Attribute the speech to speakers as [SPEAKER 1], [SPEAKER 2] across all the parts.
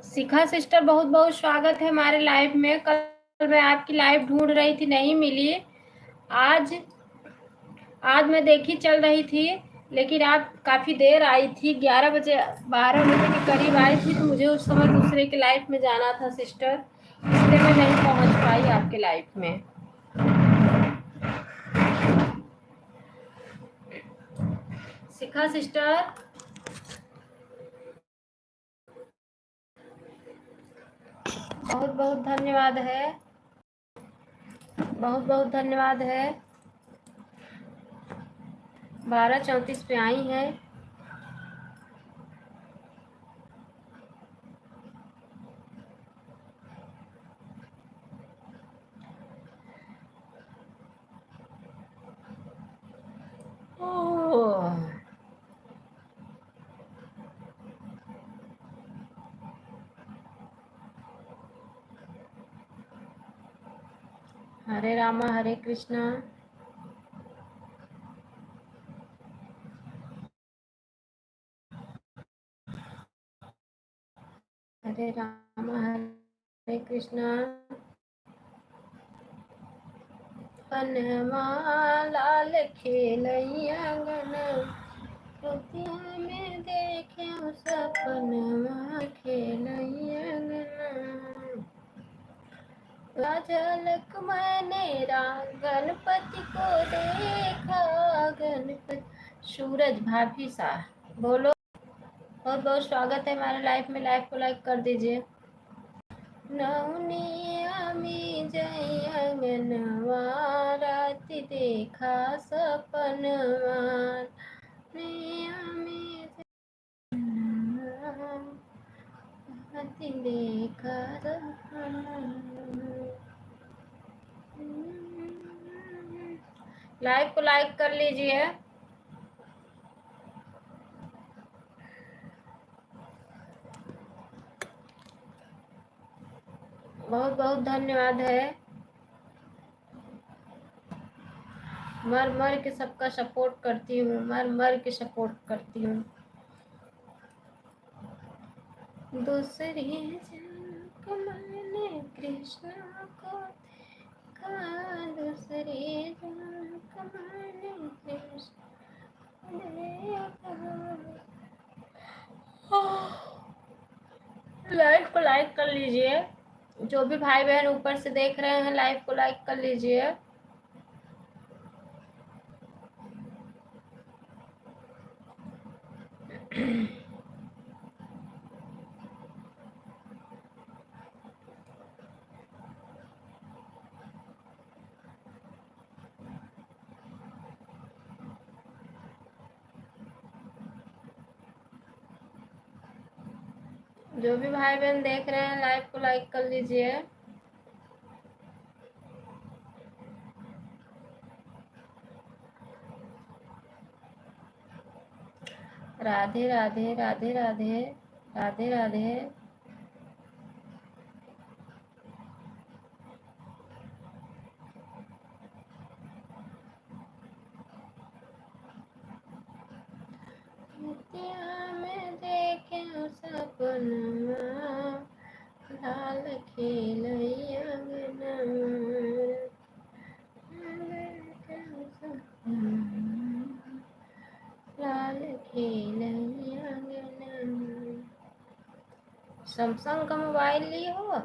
[SPEAKER 1] शिखा sister, बहुत बहुत स्वागत है हमारे लाइव में। कल मैं आपकी लाइव ढूंढ रही थी, नहीं मिली। आज आज मैं देखी चल रही थी, लेकिन आप काफ़ी देर आई थी। 11 बजे 12 बजे के करीब आई थी, तो मुझे उस समय दूसरे के लाइव में जाना था सिस्टर, इसलिए मैं नहीं पहुंच पाई आपके लाइव में। शिखा सिस्टर, बहुत बहुत धन्यवाद है, बहुत बहुत धन्यवाद है। 12:34 पे आई हैं। हरे रामा हरे कृष्णा। हरे राम हरे कृष्णा। पनवा लाल खेलैया गना, रुतिया में देखे सपनवा खेलैया गना। झलक मैंने गणपति को देखा, गणपति। सूरज भाभी सा बोलो। बहुत बहुत स्वागत है हमारे लाइफ में। लाइफ को लाइक कर दीजिए। नौनिया में जय अंगनवा, राति देखा सपनवा। नैया में राति देखा सपनवा। लाइव को लाइक कर लीजिए। बहुत बहुत धन्यवाद है। मर मर के सबका सपोर्ट करती हूँ, मर मर के सपोर्ट करती हूँ। दूसरी झलक मैंने कृष्ण को देखा, दूसरी झलक मैंने कृष्ण को देखा। लाइव को लाइक कर लीजिए। जो भी भाई बहन ऊपर से देख रहे हैं, लाइव को लाइक कर लीजिए। जो भी भाई बहन देख रहे हैं, लाइव को लाइक कर लीजिए। राधे राधे राधे राधे राधे राधे। में देखे सपनवा, लाल खेलैया लाल खेलैया। सैमसंग का मोबाइल लिए हो?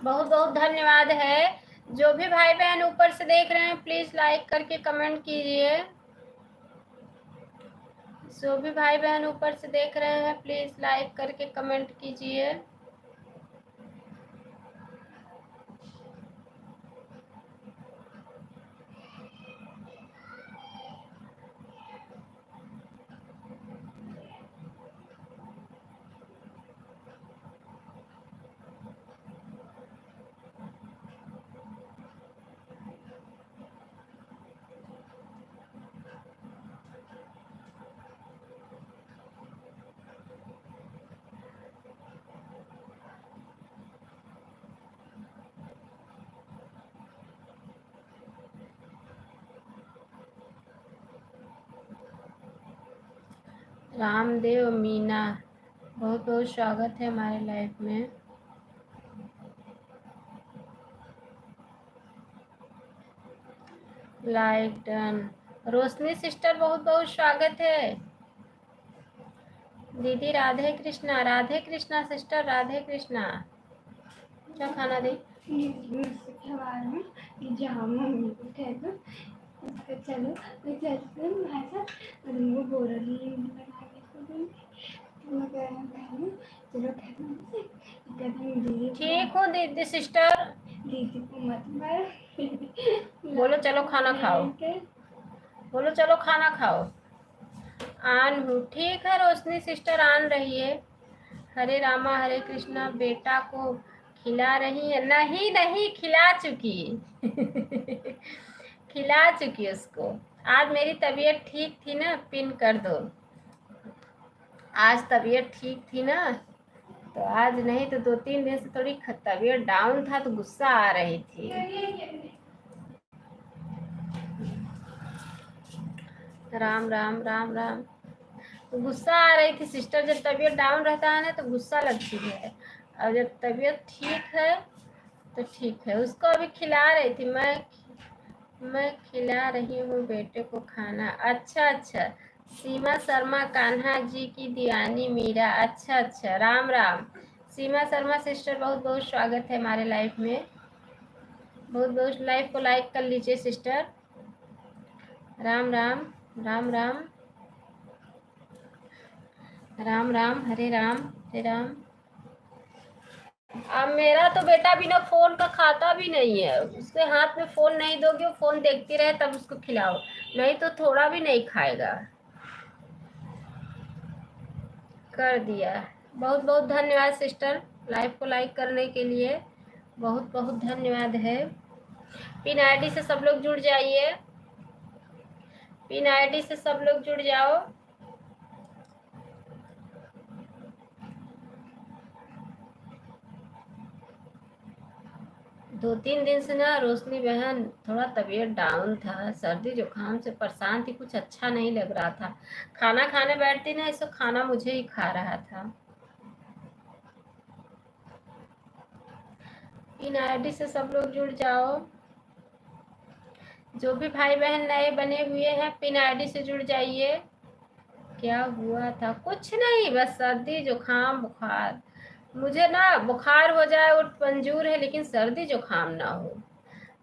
[SPEAKER 1] बहुत बहुत धन्यवाद है। जो भी भाई बहन ऊपर से देख रहे हैं प्लीज लाइक करके कमेंट कीजिए। जो भी भाई बहन ऊपर से देख रहे हैं प्लीज लाइक करके कमेंट कीजिए। रामदेव मीना, बहुत बहुत स्वागत है हमारे लाइफ में। Like done. रोशनी सिस्टर बहुत बहुत स्वागत है। दीदी राधे कृष्णा, राधे कृष्णा सिस्टर, राधे कृष्णा। क्या खाना दे?
[SPEAKER 2] जहाँ मम्मी को कह दो उसका चलो मैं चलती हूँ भाषा और उनको बोल रही लगा के चलो
[SPEAKER 1] ठीक हूँ दीदी सिस्टर।
[SPEAKER 2] दीदी को मत मारो।
[SPEAKER 1] बोलो चलो खाना खाओ, बोलो चलो खाना खाओ। आन हूँ, ठीक है रोशनी सिस्टर, आन रही है। हरे रामा हरे कृष्णा, बेटा को खिला रही है? नहीं नहीं, खिला चुकी खिला चुकी उसको। आज मेरी तबीयत ठीक थी ना, पिन कर दो। आज तबीयत ठीक थी ना, तो आज नहीं तो 2-3 दिन से थोड़ी तबीयत डाउन था तो गुस्सा आ रही थी। राम राम राम राम। तो गुस्सा आ रही थी सिस्टर, जब तबीयत डाउन रहता है ना तो गुस्सा लगती है, और जब तबीयत ठीक है तो ठीक है। उसको अभी खिला रही थी मैं खिला रही हूँ बेटे को खाना। अच्छा अच्छा, सीमा शर्मा, कान्हा जी की दीवानी मीरा। अच्छा अच्छा, राम राम। सीमा शर्मा सिस्टर, बहुत बहुत स्वागत है हमारे लाइफ में। बहुत बहुत लाइफ को लाइक कर लीजिए सिस्टर। राम राम राम राम राम राम, हरे राम हरे राम। अब मेरा तो बेटा बिना फोन का खाता भी नहीं है। उसके हाथ में फोन नहीं दोगे, वो फोन देखती रहे तब उसको खिलाओ, नहीं तो थोड़ा भी नहीं खाएगा। कर दिया। बहुत बहुत धन्यवाद सिस्टर, लाइव को लाइक करने के लिए बहुत बहुत धन्यवाद है। पिन आईडी से सब लोग जुड़ जाइए, पिन आईडी से सब लोग जुड़ जाओ। दो तीन दिन से ना रोशनी बहन थोड़ा तबीयत डाउन था, सर्दी जुकाम से परेशान थी, कुछ अच्छा नहीं लग रहा था। खाना खाने बैठती ना, इसको खाना मुझे ही खा रहा था। इन आईडी से सब लोग जुड़ जाओ। जो भी भाई बहन नए बने हुए हैं पिन आईडी से जुड़ जाइए। क्या हुआ था? कुछ नहीं, बस सर्दी जुकाम बुखार। मुझे ना बुखार हो जाए वो मंजूर है, लेकिन सर्दी जुकाम ना हो।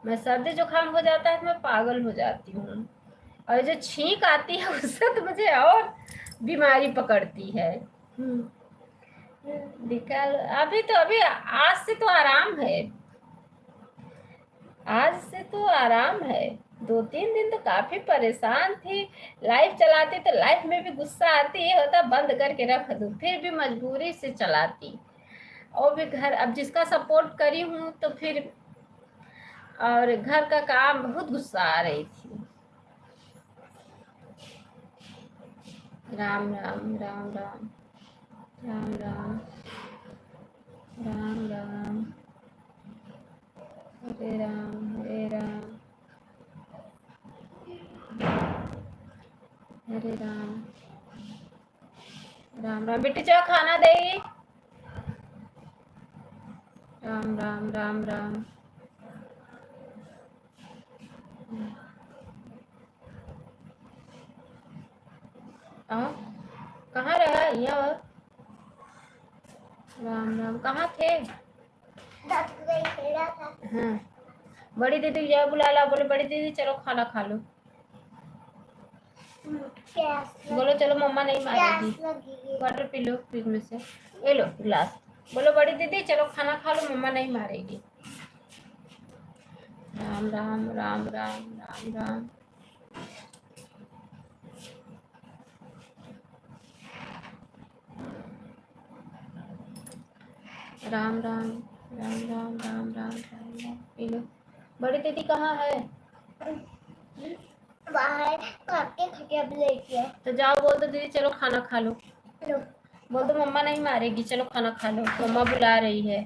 [SPEAKER 1] मैं सर्दी जुकाम हो जाता है तो मैं पागल हो जाती हूँ, और जो छींक आती है उससे तो मुझे और बीमारी पकड़ती है। निकल अभी तो अभी आज से तो आराम है, आज से तो आराम है। 2-3 दिन तो काफी परेशान थी। लाइफ चलाती तो लाइफ में भी गुस्सा आती है, होता बंद करके रख दूं, फिर भी मजबूरी से चलाती। और भी घर, अब जिसका सपोर्ट करी हूँ तो फिर, और घर का काम, बहुत गुस्सा आ रही थी। राम राम राम राम राम राम राम राम, हरे राम हरे राम हरे राम राम राम। बेटी चलो खाना देगी। राम राम राम राम। आओ, कहाँ रहा? यहाँ राम राम, कहाँ थे? हाँ, बड़ी दीदी को जाओ बुला ला, बोले बड़ी दीदी चलो खाना खा लो। बोलो चलो मम्मा नहीं मारेगी, वाटर पी लो फ्रिज में से, ये लो गिलास। बोलो बड़ी दीदी चलो खाना खा लो, मम्मा नहीं मारेगी। राम राम राम राम राम राम। राम राम राम राम राम राम राम राम। P low. बड़ी दीदी कहाँ है?
[SPEAKER 2] बाहर आपके खटिया पे लेटी है।
[SPEAKER 1] तो जाओ बोल दो दीदी चलो खाना खा लो। बोल दो मम्मा नहीं मारेगी, चलो खाना खा लो, मम्मा बुला रही है।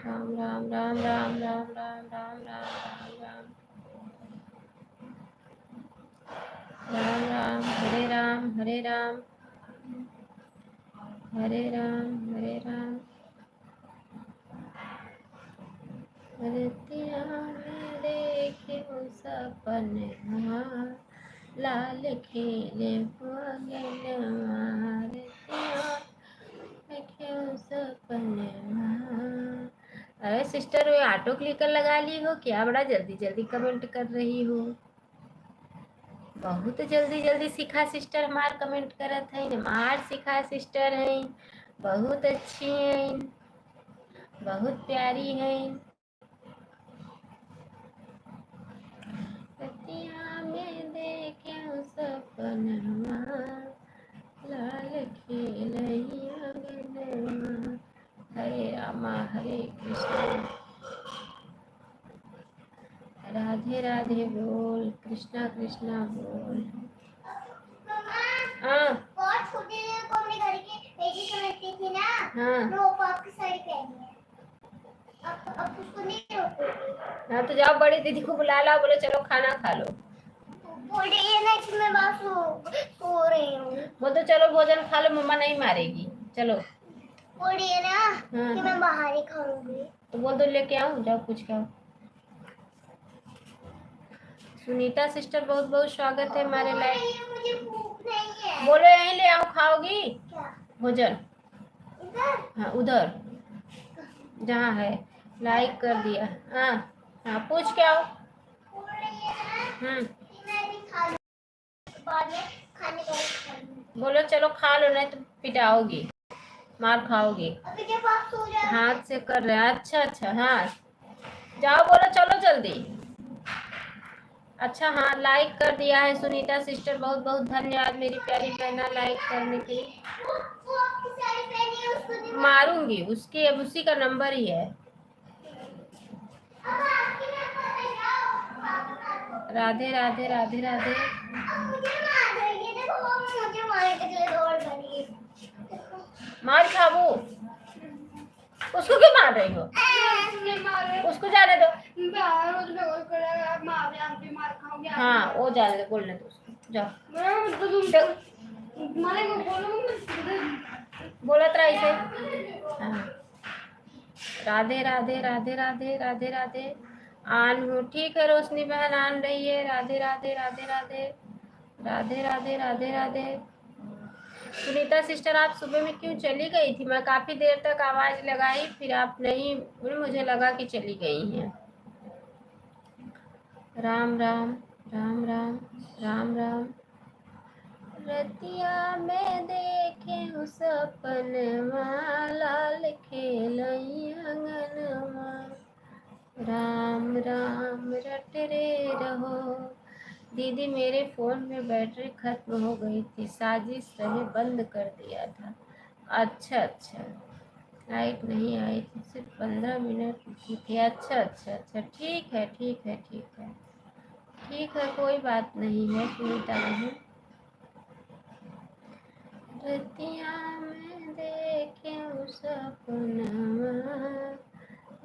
[SPEAKER 1] राम राम राम राम राम राम राम राम राम राम राम। हरे राम हरे राम हरे राम हरे राम। रतिया में देखे सपनवा, लाल खेले बगनवा। रतिया देखे सपनवा। अरे सिस्टर वो ऑटो क्लिकर लगा ली हो क्या? बड़ा जल्दी जल्दी कमेंट कर रही हो। बहुत जल्दी जल्दी सीखा सिस्टर, हमार कमेंट करत है, हमार सीखा सिस्टर है, बहुत अच्छी है, बहुत प्यारी है। रतिया में देखे सपनवा, लाल खेलैया गनवा। हरे रामा हरे कृष्णा, राधे राधे बोल, कृष्णा कृष्णा बोल। हाँ
[SPEAKER 2] बहुत छोटी को अपने घर की बेटी समझती थी ना।
[SPEAKER 1] हाँ
[SPEAKER 2] वो आपकी साड़ी पहनी है, अब उसको नहीं रोकोगी।
[SPEAKER 1] हाँ, तो जाओ बड़ी दीदी को बुला ला, बोलो चलो खाना खा लो।
[SPEAKER 2] बोल रही है ना कि मैं बाहर सो रही हूँ।
[SPEAKER 1] बोल तो चलो भोजन खा लो, मम्मा नहीं मारेगी, चलो।
[SPEAKER 2] बोल रही है ना
[SPEAKER 1] हाँ
[SPEAKER 2] कि मैं बाहर ही खाऊंगी।
[SPEAKER 1] तो बोल दो लेके आओ, जाओ कुछ खाओ। सुनीता सिस्टर बहुत बहुत स्वागत है हमारे लाइफ।
[SPEAKER 2] मुझे भूख नहीं है।
[SPEAKER 1] बोलो यहीं ले आओ, खाओगी
[SPEAKER 2] क्या?
[SPEAKER 1] भोजन?
[SPEAKER 2] इधर?
[SPEAKER 1] हाँ उधर जहाँ है, लाइक कर दिया। हाँ हाँ पूछ के आओ।
[SPEAKER 2] बोल रही है ना कि मैं भी खा लूँ, बाद में खाने का खा लूँ।
[SPEAKER 1] बोलो चलो खा लो, नहीं तो पिटाओगी, मार खाओगी।
[SPEAKER 2] अभी के पास सो जा।
[SPEAKER 1] हाथ से कर रहे हैं, अच्छा अच्छा। हाँ जाओ, बोलो चलो जल्दी। अच्छा हाँ लाइक कर दिया है सुनीता सिस्टर, बहुत बहुत धन्यवाद मेरी प्यारी बहना लाइक करने के लिए।
[SPEAKER 2] वो आपकी साड़ी पहनी है, उसको नहीं
[SPEAKER 1] मारूंगी उसकी, अब उसी का नंबर ही है।
[SPEAKER 2] अब आपकी नंबर पे जाओ।
[SPEAKER 1] राधे राधे राधे राधे।
[SPEAKER 2] अब मुझे मार रही है, देखो वो मुझे मारने के लिए दौड़ रही है।
[SPEAKER 1] मार खाबू, उसको क्यों मार रही हो? उसको जाने दो। हाँ वो जाने दो, बोलने दो उसको, जाओ। बोलत रहा इसे। हाँ राधे राधे राधे राधे राधे राधे। आन हूँ, ठीक है रोशनी बहन आन रही है। राधे राधे राधे राधे राधे राधे राधे राधे। सुनीता सिस्टर आप सुबह में क्यों चली गई थी? मैं काफी देर तक आवाज लगाई, फिर आप नहीं, मुझे लगा कि चली गई हैं। राम राम राम राम राम राम। रतिया में देखे सपनवा, लाल खेलई अंगनवा। राम राम रट रे रहो। दीदी मेरे फ़ोन में बैटरी खत्म हो गई थी, साजिश रहे बंद कर दिया था। अच्छा अच्छा, लाइट नहीं आई थी, सिर्फ 15 मिनट की थी। अच्छा अच्छा अच्छा, ठीक है ठीक है ठीक है ठीक है, कोई बात नहीं है सुनीता बहन। रतिया में देखे सपनवा,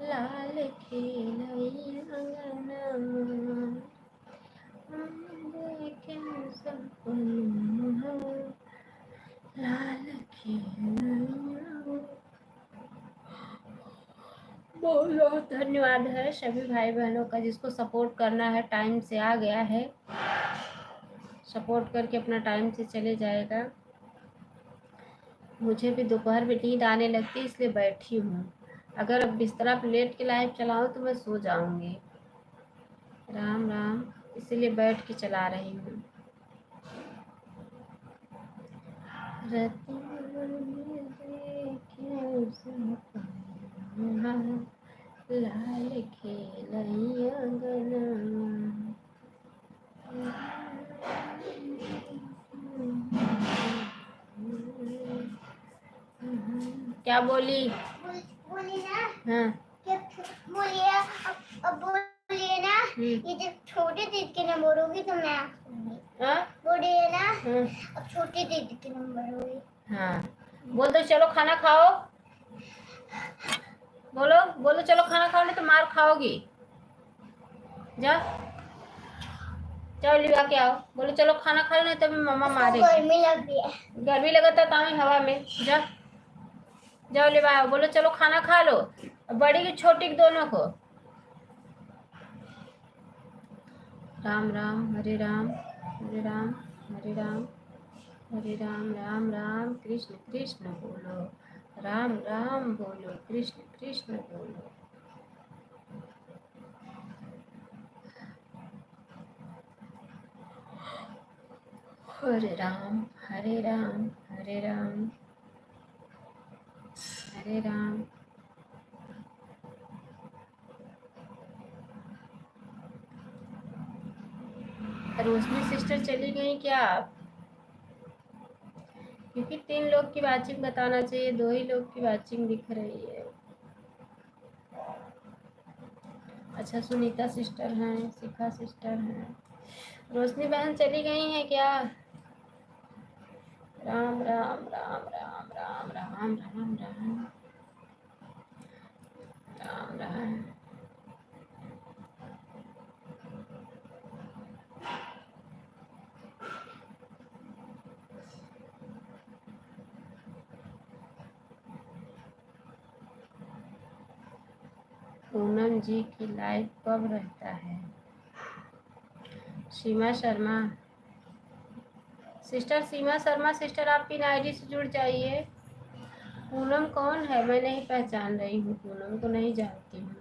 [SPEAKER 1] लाल खेलई अंगनवा। देखे सपनवा, लाल खेलई। बहुत बहुत धन्यवाद है सभी भाई बहनों का, जिसको सपोर्ट करना है टाइम से आ गया है, सपोर्ट करके अपना टाइम से चले जाएगा। मुझे भी दोपहर में नींद आने लगती है, इसलिए बैठी हूँ। अगर अब बिस्तरा पर लेट के लाइव चलाऊँ तो मैं सो जाऊंगी। राम राम, इसीलिए बैठ के चला रही हूँ। लाल खेलैया गनवा। क्या बोली?
[SPEAKER 2] बोली ना।
[SPEAKER 1] हाँ।
[SPEAKER 2] बोलिए अब बोलिए ना। ये जब छोटे दीदी के नंबर होगी तो मैं बोलिए ना। अब छोटी दीदी के नंबर होगी।
[SPEAKER 1] हाँ बोल दो, चलो खाना खाओ। बोलो बोलो, चलो खाना खाओ, नहीं तो मार खाओगी। जा जाओ लिवा के आओ। बोलो चलो खाना खा लो, नहीं तो मम्मा मारेगी।
[SPEAKER 2] गर्मी लग रही है।
[SPEAKER 1] गर्मी लगा था तामी हवा में। जा जाओ लिवा आओ। बोलो चलो खाना खा लो, बड़ी की छोटी की दोनों को। राम राम हरे राम, हरे राम हरे राम, हरे राम राम राम, कृष्ण कृष्ण बोलो, राम राम बोलो, कृष्ण कृष्ण बोलो। हरे राम हरे राम, हरे राम हरे राम। रोशनी सिस्टर चली गई क्या आप? क्योंकि 3 लोग की वाचिंग बताना चाहिए, 2 ही लोग की वाचिंग दिख रही है। अच्छा सुनीता सिस्टर हैं, शिखा सिस्टर हैं। रोशनी बहन चली गई हैं क्या? राम राम राम राम राम राम राम राम राम राम। पूनम जी की लाइव कब रहता है? सीमा शर्मा सिस्टर, सीमा शर्मा सिस्टर, आप पिन आईडी से जुड़ जाइए। पूनम कौन है? मैं नहीं पहचान रही हूँ, पूनम को नहीं जानती हूँ।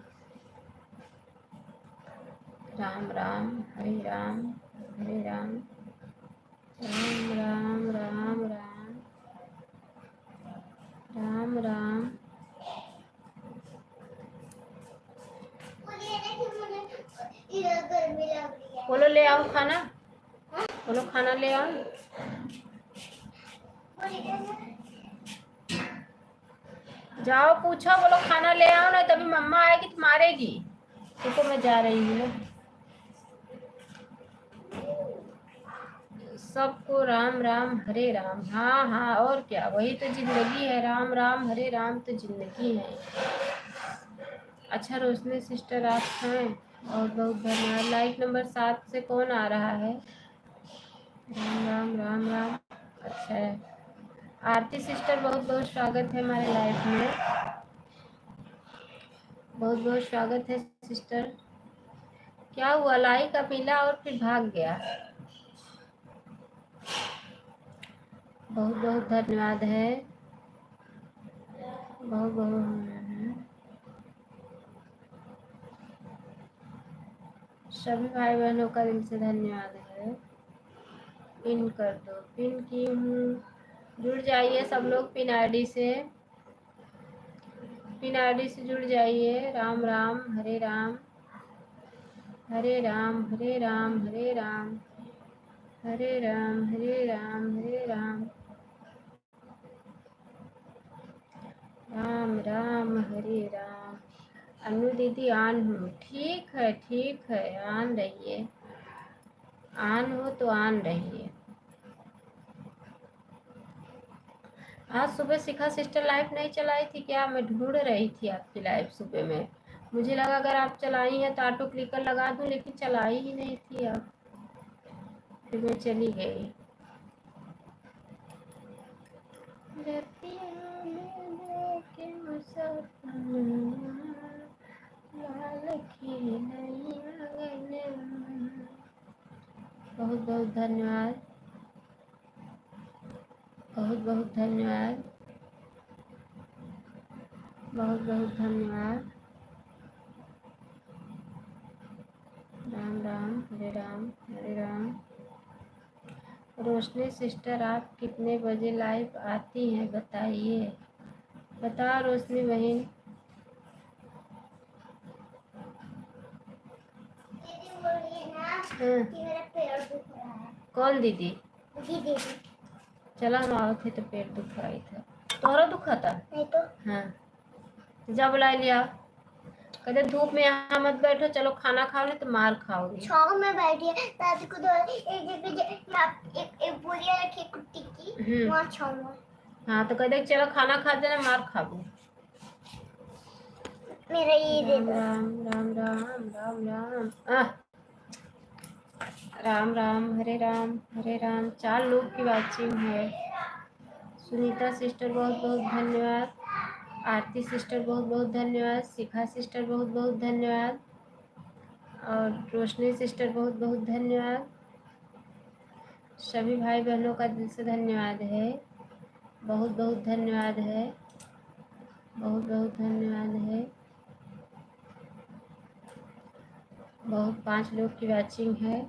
[SPEAKER 1] राम राम हरे राम, हरे राम, राम राम राम राम, राम राम।
[SPEAKER 2] गर्मी लग रही है।
[SPEAKER 1] बोलो ले आओ खाना। बोलो खाना ले आओ। जाओ पूछो, बोलो खाना ले आओ, नहीं तभी मम्मा आएगी तो मारेगी। देखो मैं जा रही हूँ। सबको राम राम हरे राम। हाँ हाँ, और क्या, वही तो जिंदगी है। राम राम हरे राम तो जिंदगी है। अच्छा रोशनी सिस्टर आप हैं, बहुत बहुत धन्यवाद। लाइक नंबर 7 से कौन आ रहा है? राम राम राम राम। अच्छा है। आरती सिस्टर बहुत बहुत स्वागत है हमारे लाइफ में, बहुत बहुत स्वागत है सिस्टर। क्या हुआ, लाई का मिला और फिर भाग गया? बहुत बहुत धन्यवाद है, बहुत बहुत सभी भाई बहनों का दिल से धन्यवाद है। पिन कर दो, पिन की हूँ, जुड़ जाइए सब लोग पिन आईडी से, पिन आईडी से जुड़ जाइए। राम राम हरे राम, हरे राम हरे राम, हरे राम हरे राम, हरे राम हरे राम, राम राम हरे राम। अनु दीदी ऑन हूँ, ठीक है, ऑन रहिए, ऑन हो तो ऑन रहिए। आज सुबह शिखा सिस्टर लाइव नहीं चलाई थी क्या? मैं ढूंढ रही थी आपकी लाइव सुबह में, मुझे लगा अगर आप चलाई हैं तो ऑटो क्लिकर लगा दूं, लेकिन चलाई ही नहीं थी आप, फिर मैं चली गई। बहुत बहुत धन्यवाद, बहुत बहुत धन्यवाद। बहुत बहुत धन्यवाद। राम राम हरे राम हरे राम। रोशनी सिस्टर, आप कितने बजे लाइव आती हैं बताइए। बताओ रोशनी बहन।
[SPEAKER 2] दीदी बोलिए ना
[SPEAKER 1] हाँ।
[SPEAKER 2] कि मेरा पैर दुख रहा है।
[SPEAKER 1] कौन दीदी?
[SPEAKER 2] दीदी।
[SPEAKER 1] चला हम आओ थे तो पेट दुख रही था। तोहरा दुखा था?
[SPEAKER 2] नहीं तो।
[SPEAKER 1] हाँ, जा बुला लिया। कहते धूप में यहाँ मत बैठो, चलो खाना खाओ नहीं तो मार खाओगी।
[SPEAKER 2] छाव में बैठी है दादी को तो एक जगह एक बोरिया रखी कुत्ती की वहाँ छाव में।
[SPEAKER 1] हाँ तो कहते चलो खाना खा देना, मार खाओ।
[SPEAKER 2] मेरा ये दे दो।
[SPEAKER 1] राम राम राम राम राम राम राम राम हरे राम। 4 लोग की वाचिंग है। सुनीता सिस्टर बहुत बहुत धन्यवाद। आरती सिस्टर बहुत बहुत धन्यवाद। शिखा सिस्टर बहुत बहुत धन्यवाद। और रोशनी सिस्टर बहुत बहुत धन्यवाद। सभी भाई बहनों का दिल से धन्यवाद है। बहुत बहुत धन्यवाद है। बहुत बहुत धन्यवाद है। बहुत 5 लोग की वाचिंग है।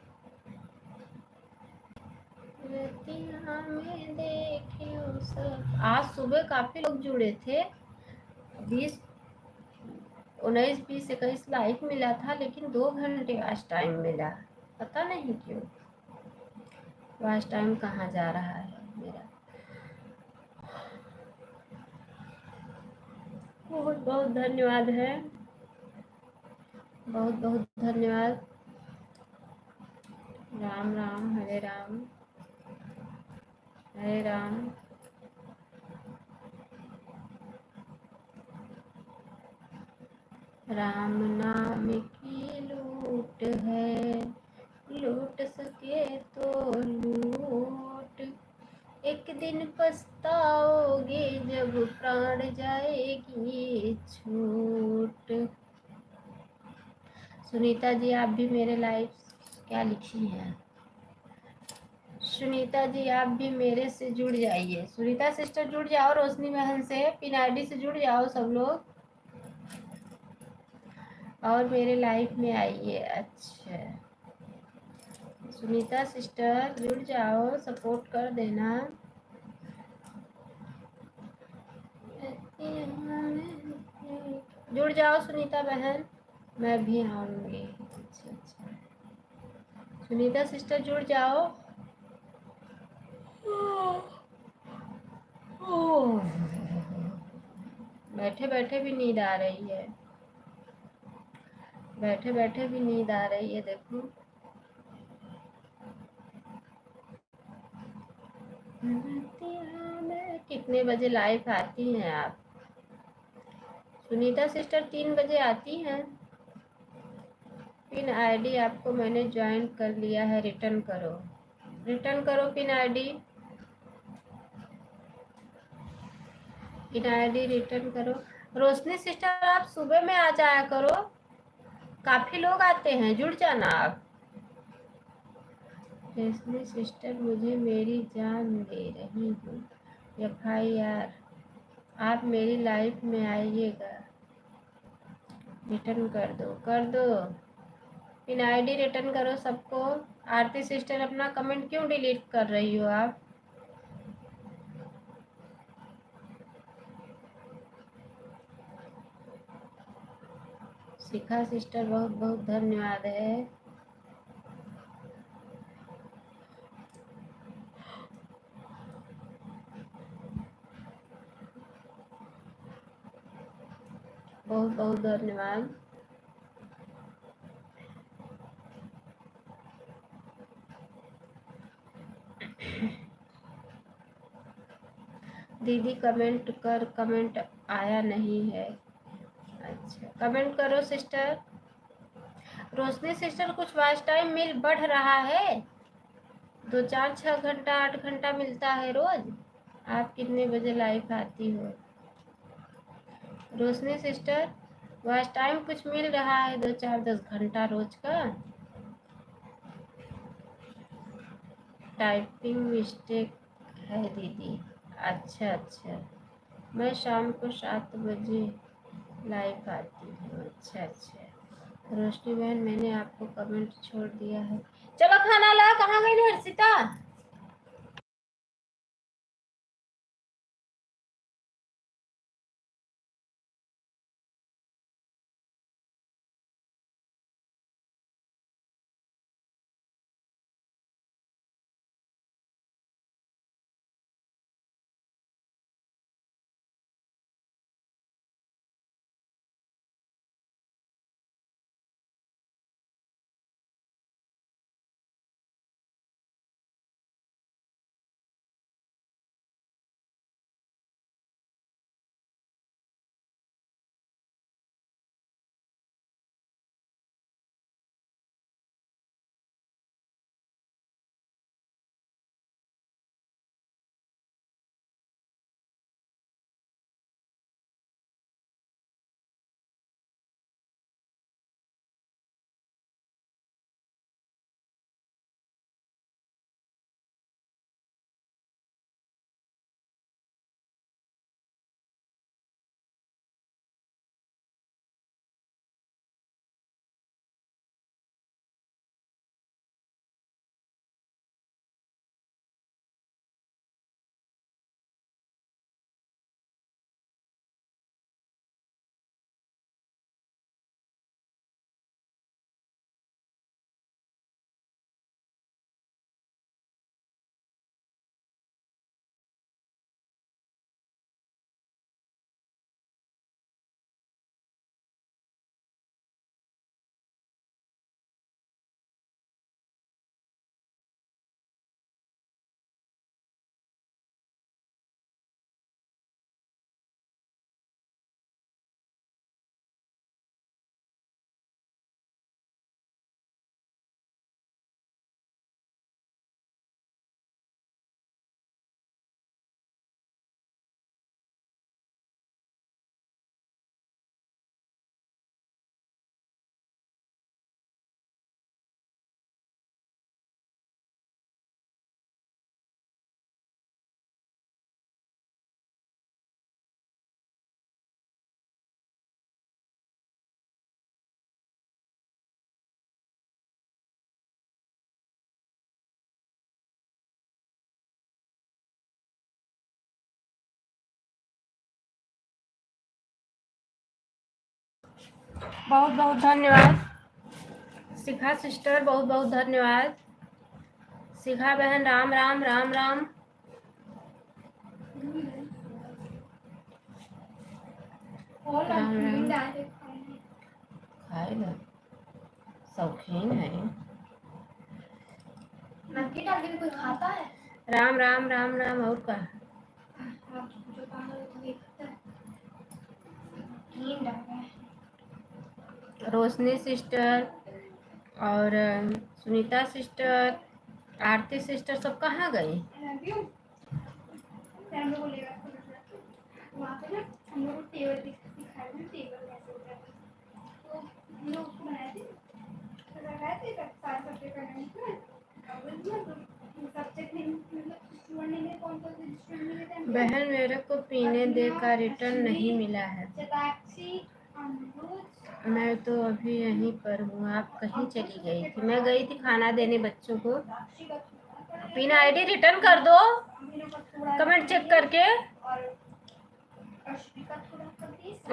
[SPEAKER 1] में देखियो सब। आज सुबह काफी लोग जुड़े थे। 20 19 20 21 लाइक मिला था, लेकिन 2 घंटे आज टाइम मिला। पता नहीं क्यों आज टाइम कहाँ जा रहा है मेरा। बहुत बहुत धन्यवाद है। बहुत बहुत धन्यवाद। राम राम हरे राम हरे राम। राम नाम की लूट है, लूट सके तो लूट। एक दिन पछताओगे जब प्राण जाएगी छूट। सुनीता जी, आप भी मेरे लाइव क्या लिखी हैं? सुनीता जी, आप भी मेरे से जुड़ जाइए। सुनीता सिस्टर जुड़ जाओ, रोशनी बहन से पिन आईडी से जुड़ जाओ सब लोग, और मेरे लाइफ में आइए। अच्छा, सुनीता सिस्टर जुड़ जाओ, सपोर्ट कर देना। जुड़ जाओ सुनीता बहन, मैं भी आऊंगी। अच्छा, सुनीता सिस्टर जुड़ जाओ। बैठे बैठे भी नींद आ रही है। बैठे बैठे भी नींद आ रही है, देखो। कितने बजे लाइव आती हैं आप? सुनीता सिस्टर 3 बजे आती हैं। पिन आईडी आपको मैंने ज्वाइन कर लिया है, रिटर्न करो। रिटर्न करो pin ID. Pin ID return करो। रोशनी सिस्टर, आप सुबह में आ जाया करो, काफी लोग आते हैं, जुड़ जाना आप। रोशनी सिस्टर, मुझे मेरी जान दे रही हूँ। FIR, आप मेरी लाइफ में आइएगा। रिटर्न कर दो। पिन आईडी रिटर्न करो सबको। आरती सिस्टर, अपना कमेंट क्यों डिलीट कर रही हो आप? शिखा सिस्टर, बहुत बहुत धन्यवाद है। बहुत बहुत धन्यवाद। दीदी कमेंट आया नहीं है। अच्छा, कमेंट करो सिस्टर। रोशनी सिस्टर, कुछ वॉच टाइम बढ़ रहा है। 2 4 6 घंटा 8 घंटा मिलता है रोज। आप कितने बजे लाइव आती हो? रोशनी सिस्टर, वॉच टाइम कुछ मिल रहा है 2 4 10 घंटा रोज का। टाइपिंग मिस्टेक है दीदी। अच्छा, मैं शाम को 7 बजे लाइव आती हूँ। अच्छा अच्छा रोशनी बहन, मैंने आपको कमेंट छोड़ दिया है। चलो खाना ला। कहाँ गई हर्षिता? बहुत बहुत धन्यवाद शिखा सिस्टर, बहुत बहुत धन्यवाद। शिखा बहन, राम राम राम राम। राम राम। खाएगा, शौकीन है। कोई खाता है? राम राम राम राम। और का रोशनी सिस्टर और सुनीता सिस्टर, आरती सिस्टर सब कहाँ गई? बहन, मेरे को पीने दे का रिटर्न नहीं मिला है। मैं तो अभी यहीं पर हूँ। आप कहीं चली गई थी? मैं गई थी खाना देने बच्चों को। पीना आईडी रिटर्न कर दो, कमेंट चेक करके।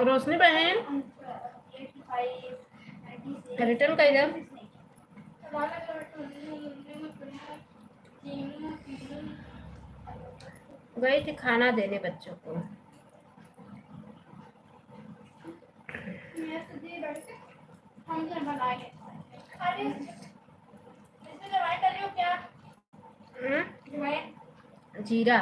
[SPEAKER 1] रोशनी बहन रिटर्न कर दो। गई थी खाना देने बच्चों को। जीरा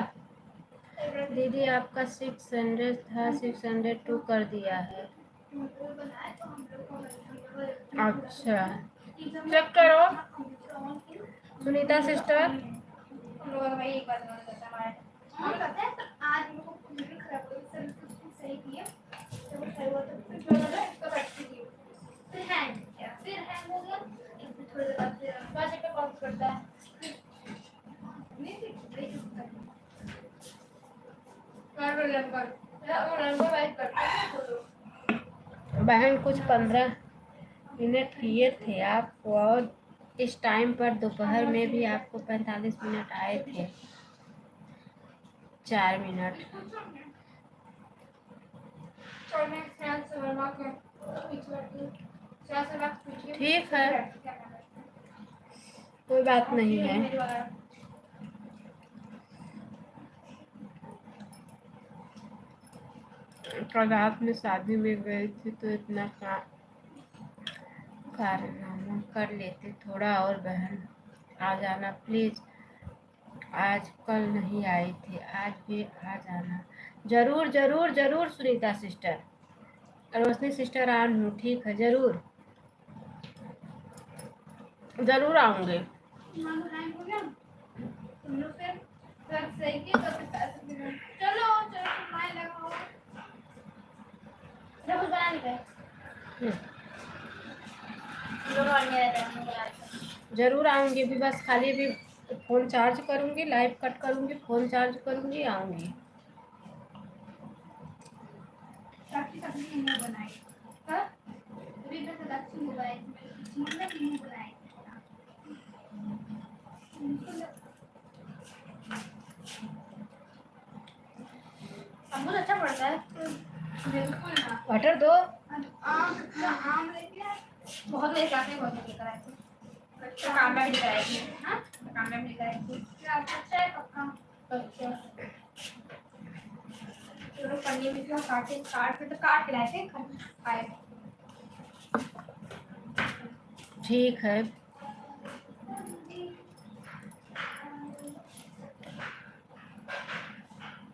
[SPEAKER 1] दीदी, आपका 600 था, 602 कर दिया है। अच्छा, चेक करो सुनीता सिस्टर। बहन कुछ 15 मिनट किए थे आपको, और इस टाइम पर दोपहर में भी आपको 45 मिनट आए थे, 4 मिनट। ठीक है, कोई बात नहीं है। कल रात में शादी में गई थी तो इतना कारनामा कर लेते थोड़ा। और बहन आ जाना प्लीज़, आज कल नहीं आई थी, आज भी आ जाना। जरूर जरूर जरूर सुनीता सिस्टर, रोशनी सिस्टर आ हूँ, ठीक है, जरूर जरूर आऊंगे। जरूर आऊंगी भी, बस खाली भी फोन चार्ज करूंगी, लाइव कट करूंगी, फोन चार्ज करूंगी, आऊंगी। अमूल अच्छा पड़ता है, बिल्कुल ना। बटर दो, आम लेके बहुत लेके आते हैं, बहुत लेकर आए थे, काम में भी कराएगी। हाँ, काम में भी कराएगी। अच्छा है पक्का। अच्छा, चलो पन्नी में क्यों काट के लाए थे, खाए। ठीक है,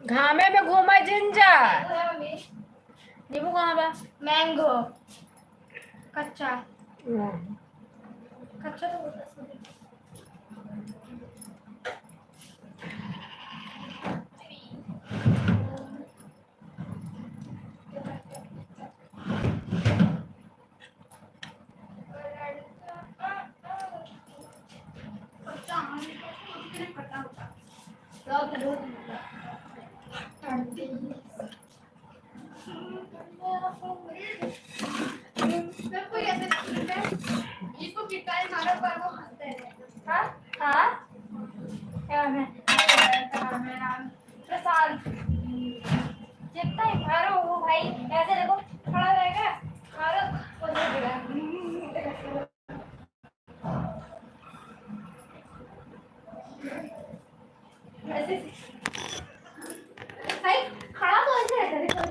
[SPEAKER 1] घामे में घूमा जिंजा। नींबू कहाँ बा? मैंगो कच्चा, कच्चा तो प्रसाद जितना ही मारो वो भाई ऐसे देखो खड़ा रहेगा, मारो वो देगा। ऐसे भाई खड़ा तो ऐसे रहता है,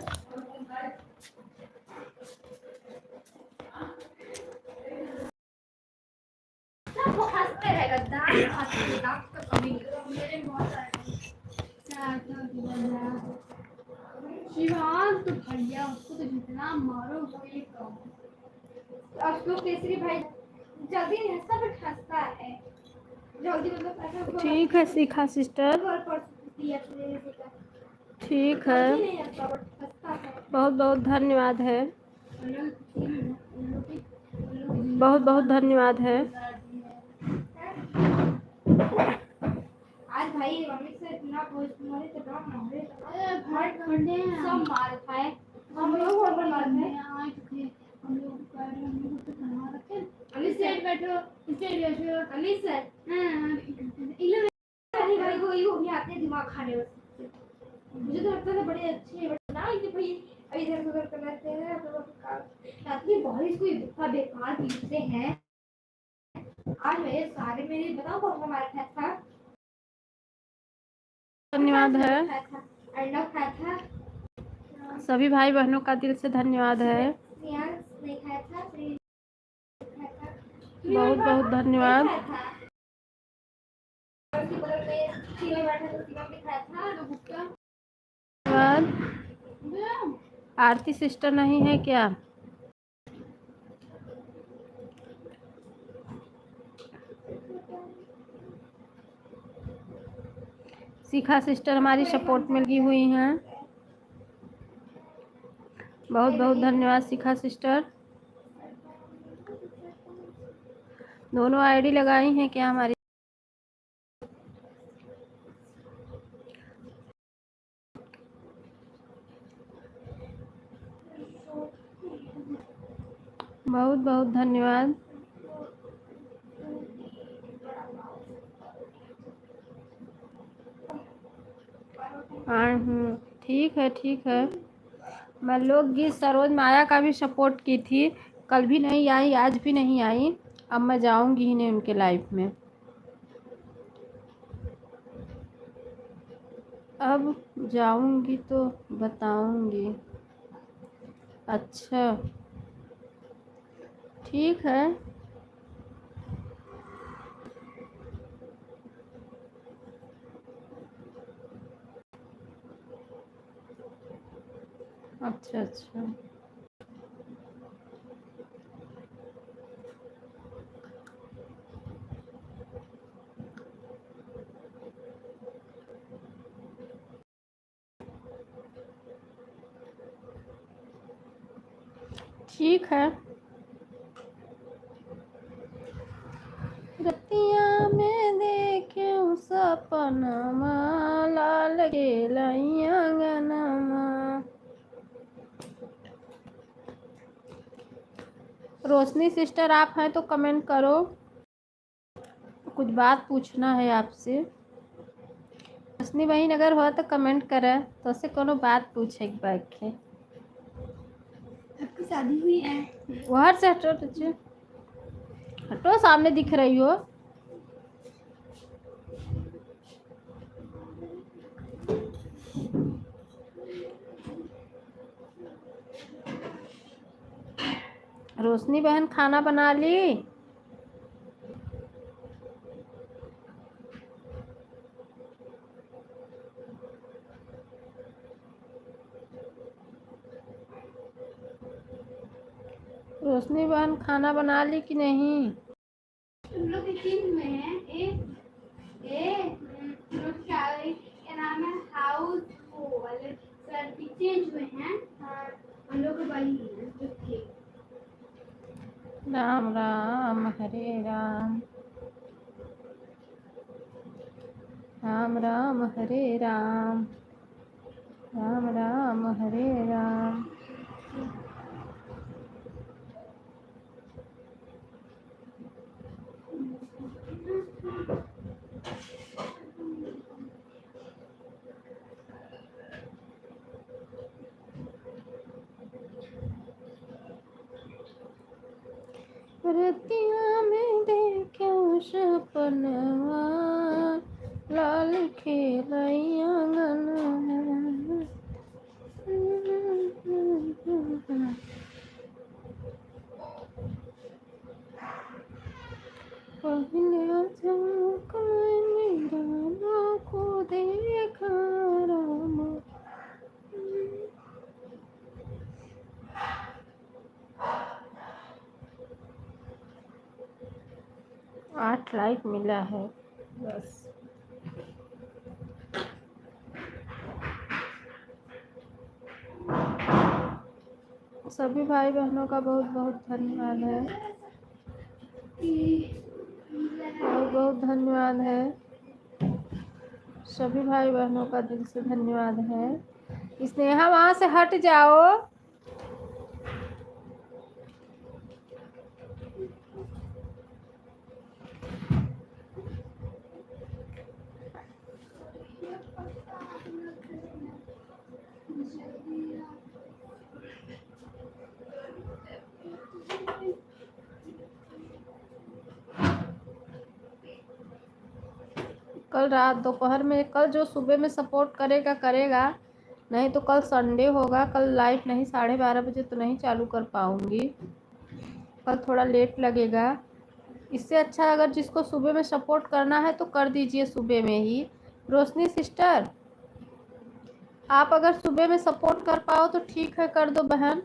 [SPEAKER 1] देखो वो हंसते रहेगा, दांत हंसते, दांत का कमी नहीं। मेरे बहुत सारे शिवान तो भैया उसको तो जितना मारो वही कम। अशोक केसरी भाई जल्दी नहीं हंसता बट हंसता है जल्दी, मतलब ऐसा। ठीक है शिखा सिस्टर, ठीक है, बहुत बहुत धन्यवाद है, बहुत बहुत धन्यवाद है। आज भाई मम्मी से इतना पूछ तुम्हारे तो काम मारे सब मार खाए, हम लोग और मार खाए आज थे, हम लोग कर हम लोग तो कहां रखे। अली सर बैठो, स्टेज बैठो, अली सर। हां इले भाई को ये भी आते दिमाग खाने वाले, मुझे तो लगता है बड़े अच्छे हैं, बट ना कि भाई इधर उधर कर लेते हैं तो रात में बारिश को इतना बेकार पीटते हैं। आज मेरे सारे मेरे बताओ कौन सा मारा था। धन्यवाद है, सभी भाई बहनों का दिल से धन्यवाद है, बहुत बहुत धन्यवाद। आरती सिस्टर नहीं है क्या? शिखा सिस्टर हमारी सपोर्ट में लगी हुई हैं, बहुत बहुत धन्यवाद शिखा सिस्टर। दोनों आईडी लगाई हैं क्या हमारी? बहुत बहुत धन्यवाद। हाँ ठीक है ठीक है। मैं लोकगीत सरोज माया का भी सपोर्ट की थी, कल भी नहीं आई, आज भी नहीं आई। अब मैं जाऊंगी ही नहीं उनके लाइफ में। अब जाऊंगी तो बताऊंगी। अच्छा ठीक है। अच्छा अच्छा ठीक है। रतिया में देखे सपनमा, लाल के लैया गनमा। रोशनी सिस्टर आप हैं तो कमेंट करो, कुछ बात पूछना है आपसे। रोशनी बहन अगर हो तो कमेंट करे, तो से कोनो बात पूछे बैठ के।
[SPEAKER 2] आपकी शादी हुई है?
[SPEAKER 1] बाहर से हटो, हटो, सामने दिख रही हो। रोशनी बहन खाना बना ली? रोशनी बहन खाना बना ली कि नहीं?
[SPEAKER 2] तुम लोग किचन में हैं? क्या नाम है, हाउस वो वाले सर चेंज हुए हैं। हम लोग वही हैं जो थे।
[SPEAKER 1] राम राम हरे राम, राम राम हरे राम, राम राम हरे राम। रतिया में देखे सपनवा, लाल खेलैया गनवा। पहले झलक में गाना को देखा राम। 8 लाइक मिला है बस। सभी भाई बहनों का बहुत बहुत धन्यवाद है, बहुत बहुत धन्यवाद है। सभी भाई बहनों का दिल से धन्यवाद है। स्नेहा वहाँ से हट जाओ। कल रात दोपहर में, कल जो सुबह में सपोर्ट करेगा करेगा, नहीं तो कल संडे होगा, कल लाइव नहीं, 12:30 बजे तो नहीं चालू कर पाऊँगी, कल थोड़ा लेट लगेगा। इससे अच्छा अगर जिसको सुबह में सपोर्ट करना है तो कर दीजिए सुबह में ही। रोशनी सिस्टर आप अगर सुबह में सपोर्ट कर पाओ तो ठीक है, कर दो बहन।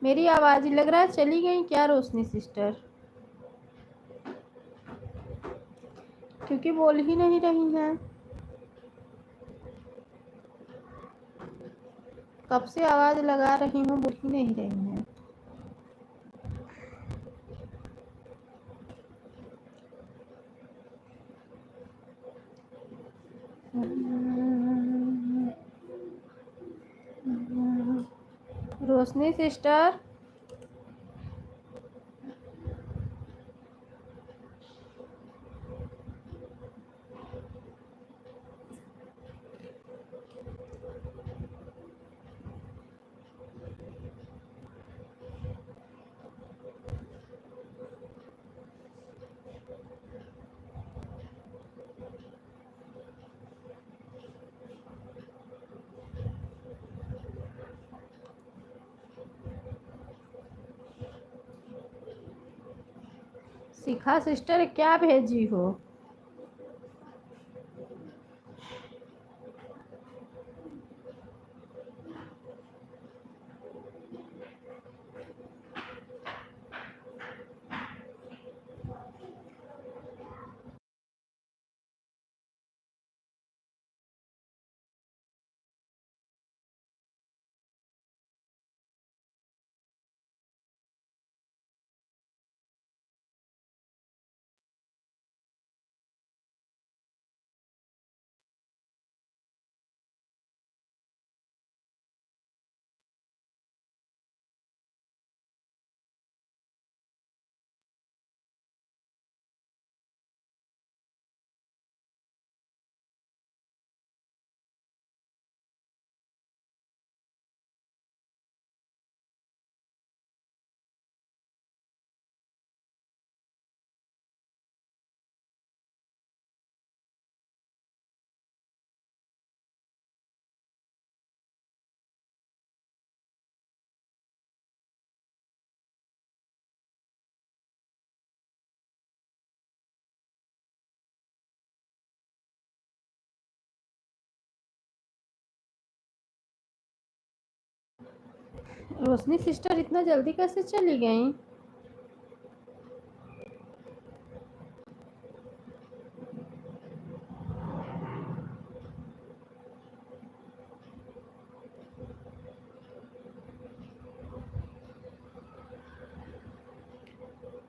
[SPEAKER 1] मेरी आवाज़ ही लग रहा है चली गई क्या रोशनी सिस्टर? क्योंकि बोल ही नहीं रही हैं। कब से आवाज़ लगा रही हूँ, बोल ही नहीं रही हैं। रोशनी सिस्टर शिखा सिस्टर क्या भेजी हो? रोशनी सिस्टर इतना जल्दी कैसे चली गई?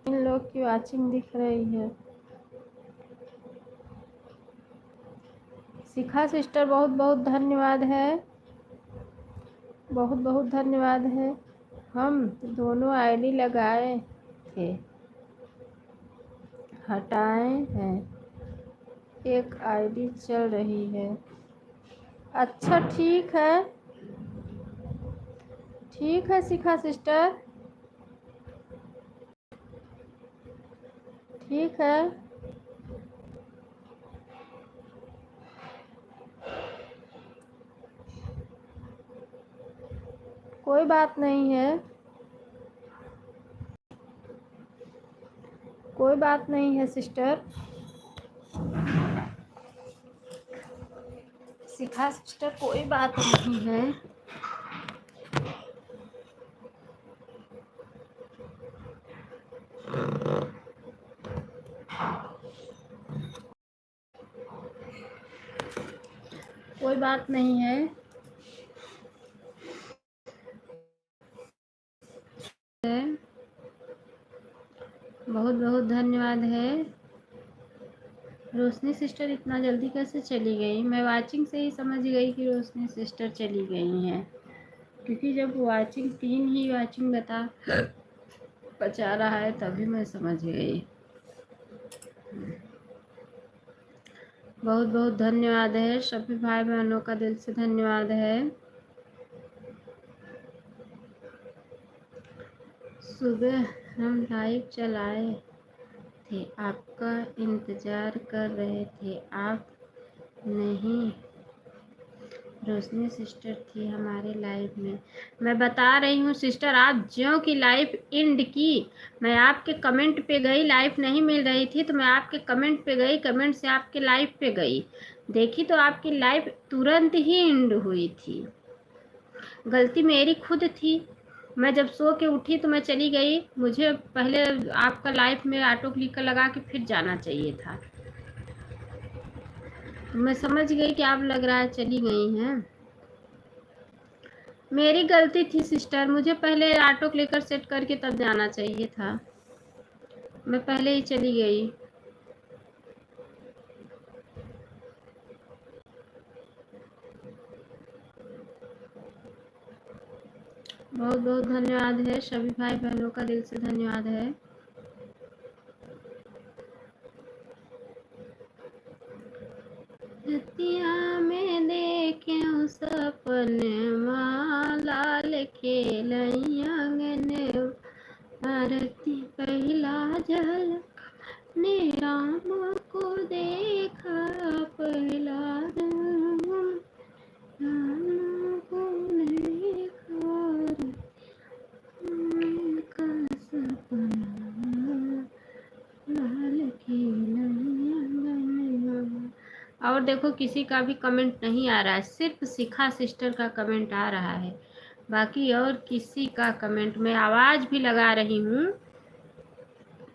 [SPEAKER 1] इन लोग की वाचिंग दिख रही है। शिखा सिस्टर बहुत बहुत धन्यवाद है, बहुत बहुत धन्यवाद है। हम दोनों आईडी लगाए थे, हटाए हैं, एक आईडी चल रही है। अच्छा ठीक है, ठीक है शिखा सिस्टर, ठीक है। कोई बात नहीं है, कोई बात नहीं है सिस्टर। शिखा सिस्टर कोई बात नहीं है। कोई बात नहीं है। बहुत बहुत धन्यवाद है। रोशनी सिस्टर इतना जल्दी कैसे चली गई? मैं वाचिंग से ही समझ गई कि रोशनी सिस्टर चली गई हैं, क्योंकि जब वाचिंग 3 ही वाचिंग बचा रहा है तभी मैं समझ गई। बहुत बहुत धन्यवाद है, सभी भाई बहनों का दिल से धन्यवाद है। सुबह हम लाइव चलाए थे, आपका इंतज़ार कर रहे थे, आप नहीं। रोशनी सिस्टर थी हमारे लाइव में। मैं बता रही हूँ सिस्टर, आप ज्यों की लाइव एंड की, मैं आपके कमेंट पे गई, लाइव नहीं मिल रही थी तो मैं आपके कमेंट पे गई, कमेंट से आपके लाइव पे गई, देखी तो आपकी लाइव तुरंत ही एंड हुई थी। गलती मेरी खुद थी, मैं जब सो के उठी तो मैं चली गई, मुझे पहले आपका लाइव में ऑटो क्लिकर लगा के फिर जाना चाहिए था। मैं समझ गई कि आप लग रहा है चली गई हैं। मेरी गलती थी सिस्टर, मुझे पहले ऑटो क्लिकर सेट करके तब जाना चाहिए था, मैं पहले ही चली गई। बहुत बहुत धन्यवाद है, सभी भाई बहनों का दिल से धन्यवाद है। रतिया में देखे सपने लाल खेलैया गने, आरती पहला झलक ने राम को देखा, पहला राम को देखा, का सपना और देखो किसी का भी कमेंट नहीं आ रहा है, सिर्फ शिखा सिस्टर का कमेंट आ रहा है, बाकी और किसी का कमेंट, मैं आवाज़ भी लगा रही हूँ,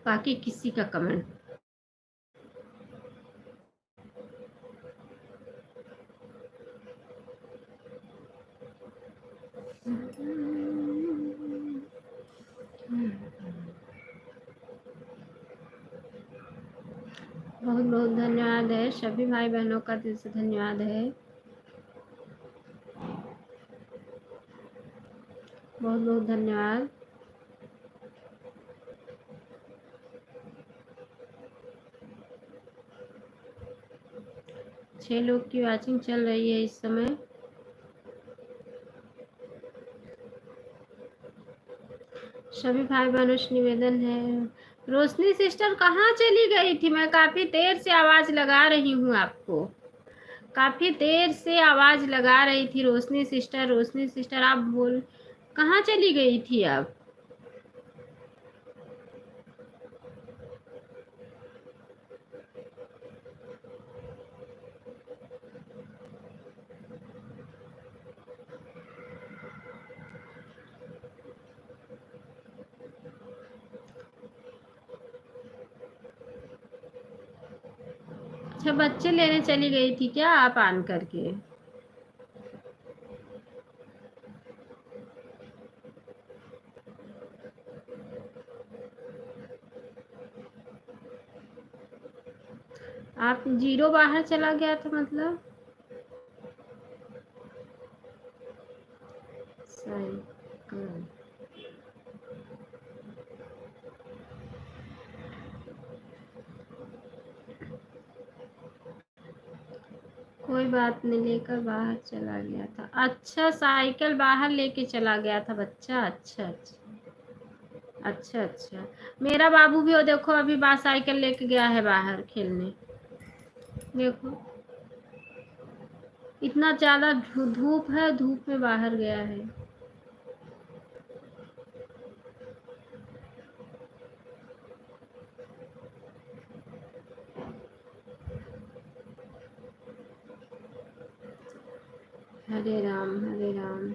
[SPEAKER 1] बाकी किसी का कमेंट। बहुत बहुत धन्यवाद है, सभी भाई बहनों का दिल से धन्यवाद है, बहुत बहुत धन्यवाद। छह लोग की वाचिंग चल रही है इस समय। सभी भाई बहनों से निवेदन है। रोशनी सिस्टर कहाँ चली गई थी? मैं काफ़ी देर से आवाज़ लगा रही हूँ आपको, काफ़ी देर से आवाज़ लगा रही थी। रोशनी सिस्टर, रोशनी सिस्टर, आप बोल, कहाँ चली गई थी आप? अच्छा, बच्चे लेने चली गई थी क्या आप आन करके? आप जीरो बाहर चला गया था मतलब? साइकिल, कोई बात नहीं, लेकर बाहर चला गया था। अच्छा, साइकिल बाहर लेके चला गया था बच्चा। अच्छा अच्छा अच्छा अच्छा। मेरा बाबू भी वो देखो अभी साइकिल लेके गया है बाहर खेलने। देखो इतना ज़्यादा धूप है, धूप में बाहर गया है। हरे राम हरे राम।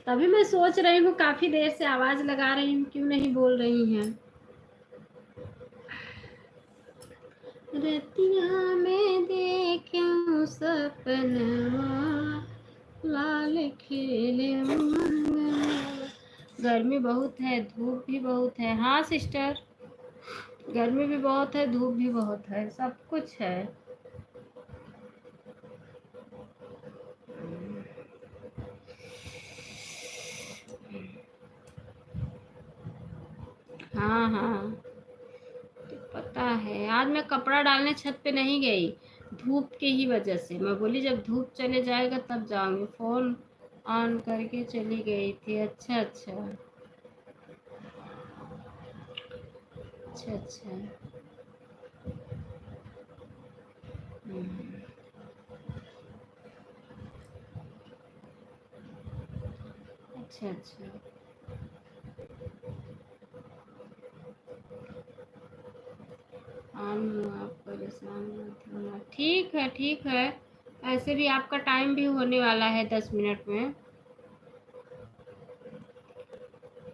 [SPEAKER 1] तभी मैं सोच रही हूँ, काफी देर से आवाज लगा रही हूँ, क्यों नहीं बोल रही हैं? रतिया में देखूं सपनवा, लाल खेले मंगनवा। गर्मी बहुत है, धूप भी बहुत है। हाँ सिस्टर, गर्मी भी बहुत है, धूप भी बहुत है, सब कुछ है। हाँ हाँ, तो पता है, आज मैं कपड़ा डालने छत पे नहीं गई, धूप की ही वजह से। मैं बोली जब धूप चले जाएगा तब जाऊंगी, फोन ऑन करके चली गई थी। अच्छा अच्छा अच्छा अच्छा। हम्म, अच्छा अच्छा। ऑन हूँ, आप परेशान मत होना। ठीक है ठीक है, ऐसे भी आपका टाइम भी होने वाला है 10 मिनट में,